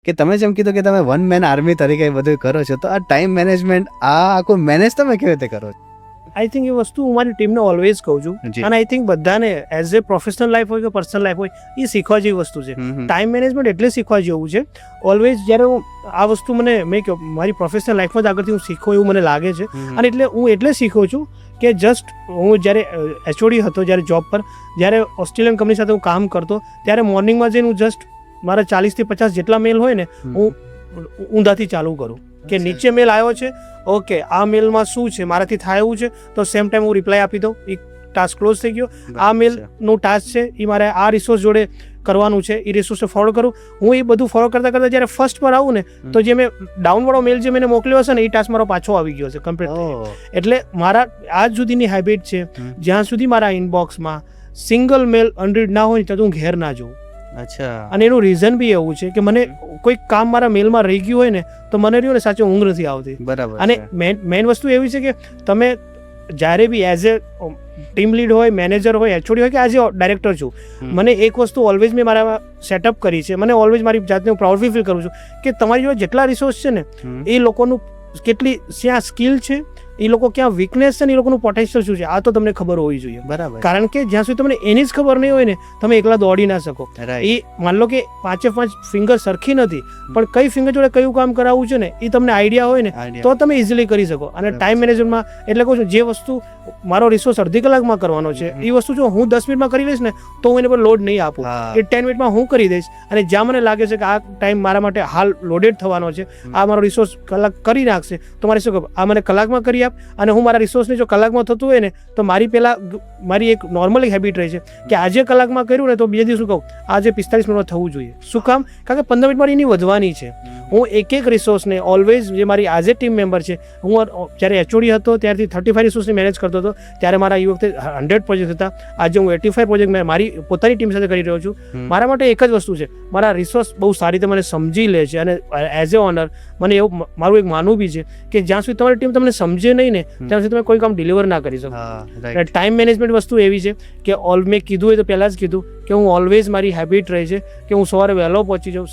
કે તમે જેમ કીધું કે તમે વન મેન આર્મી તરીકે બધું કરો છો, તો આ ટાઈમ મેનેજમેન્ટ આ આખું મેનેજ તમે કેવી રીતે કરો છો? આઈ થિંક એ વસ્તુ હું મારી ટીમને ઓલવેઝ કહું છું, જી. અને આઈ થિંક બધાને એઝ એ પ્રોફેશનલ લાઈફ હોય કે પર્સનલ લાઈફ હોય, એ શીખવા જેવી વસ્તુ છે. ટાઈમ મેનેજમેન્ટ એટલે શીખવા જેવું છે. ઓલવેઝ જ્યારે હું આ વસ્તુ મેં કહ્યું મારી પ્રોફેશનલ લાઈફમાં જ આગળથી હું શીખું એવું મને લાગે છે. અને એટલે હું એટલે શીખું છું કે જસ્ટ હું જ્યારે એચઓડી હતો, જ્યારે જોબ પર, જ્યારે ઓસ્ટ્રેલિયન કંપની સાથે હું કામ કરતો, ત્યારે મોર્નિંગમાં જઈને હું જસ્ટ મારા 40 થી 50 જેટલા મેલ હોય ને હું ઊંધાથી ચાલુ કરું કે નીચે મેલ આવ્યો છે, ઓકે આ મેલમાં શું છે, મારાથી થાય એવું છે તો સેમ ટાઈમ હું રિપ્લાય આપી દઉં, એક ટાસ્ક ક્લોઝ થઈ ગયો. આ મેલનું ટાસ્ક છે એ મારે આ રિસોર્સ જોડે કરવાનું છે, એ રિસોર્સને ફોરવર્ડ કરું. હું એ બધું ફોરવર્ડ કરતાં કરતાં જ્યારે ફર્સ્ટ પર આવું ને તો જે મેં ડાઉનવાળો મેલ જે મેં મોકલ્યો હશે ને એ ટાસ્ક મારો પાછો આવી ગયો છે કમ્પ્લીટ. એટલે મારા આજ સુધીની હેબિટ છે, જ્યાં સુધી મારા ઇનબોક્સમાં સિંગલ મેલ અનરીડ ના હોય તો હું ઘેર ના જોઉં. અચ્છા. અને એનું રીઝન બી એવું છે કે મને કોઈ કામ મારા મેલમાં રહી ગયું હોય ને તો મને રહ્યું ને સાચી ઊંઘ નથી આવતી. બરાબર. અને મેઇન વસ્તુ એવી છે કે તમે જ્યારે બી એઝ એ ટીમ લીડ હોય, મેનેજર હોય, એચઓડી હોય કે આજે ડાયરેક્ટર છું, મને એક વસ્તુ ઓલવેઝ મેં મારા સેટઅપ કરી છે, મને ઓલવેઝ મારી જાતને હું પ્રાઉડલી ફીલ કરું છું કે તમારી જોડે જેટલા રિસોર્સ છે ને એ લોકોનું કેટલી ક્યાં સ્કિલ છે, એ લોકો ક્યાં વીકનેસ છે ને એ લોકોનું પોટેન્શિયલ શું છે આ તો તમને ખબર હોવી જોઈએ. બરાબર. કારણ કે જ્યાં સુધી તમને એની જ ખબર નહીં હોય ને તમે એકલા દોડી ના શકો. એ માન લો કે 5 ફિંગર સરખી નથી પણ કઈ ફિંગર જોડે કયું કામ કરાવવું છે ને એ તમને આઈડિયા હોય ને તો તમે ઇઝીલી કરી શકો. અને ટાઈમ મેનેજમેન્ટમાં એટલે કહું છું જે વસ્તુ મારો રિસોર્સ અડધી કલાકમાં કરવાનો છે એ વસ્તુ જો હું 10 મિનિટમાં કરી લઈશ ને તો હું એને પર લોડ નહીં આપું, એ 10 મિનિટમાં હું કરી દઈશ. અને જ્યાં મને લાગે છે કે આ ટાઈમ મારા માટે હાલ લોડેડ થવાનો છે, આ મારો રિસોર્સ કલાક કરી નાખશે, તો મારે શું કહું આ મને કલાકમાં કરી આપ. અને હું મારા રિસોર્સને જો કલાકમાં થતું હોય ને તો મારી એક નોર્મલ એક હેબિટ રહી છે કે આજે કલાકમાં કર્યું ને તો બીજા દિવસ શું કહું આજે 45 મિનિટમાં થવું જોઈએ. શું કામ? કારણ કે 15 મિનિટ મારી એની વધવાની છે. હું એક રિસોર્સને ઓલવેઝ જે મારી આજે ટીમ મેમ્બર છે, હું જ્યારે એચઓડી હતો ત્યારથી 35 રિસોર્સને મેનેજ કરતો હતો, ત્યારે મારા એ વખતે 100 પ્રોજેક્ટ હતા. આજે હું 85 પ્રોજેક્ટ મારી પોતાની ટીમ સાથે કરી રહ્યો છું. મારા માટે એક જ વસ્તુ છે, મારા રિસોર્સ બહુ સારી રીતે મને સમજી લે છે. અને એઝ એ ઓનર મને એવું મારું એક માનવું બી છે કે જ્યાં સુધી તમારી ટીમ તમને સમજે નહીં ને ત્યાં સુધી તમે કોઈ કામ ડિલિવર ના કરી શકો. ટાઈમ મેનેજમેન્ટ વસ્તુ એવી છે કે મેં કીધું હોય તો પહેલાં જ કીધું કે હું ઓલવેઝ મારી હેબિટ રહી છે કે હું સવારે વહેલો પહોંચી જાઉં,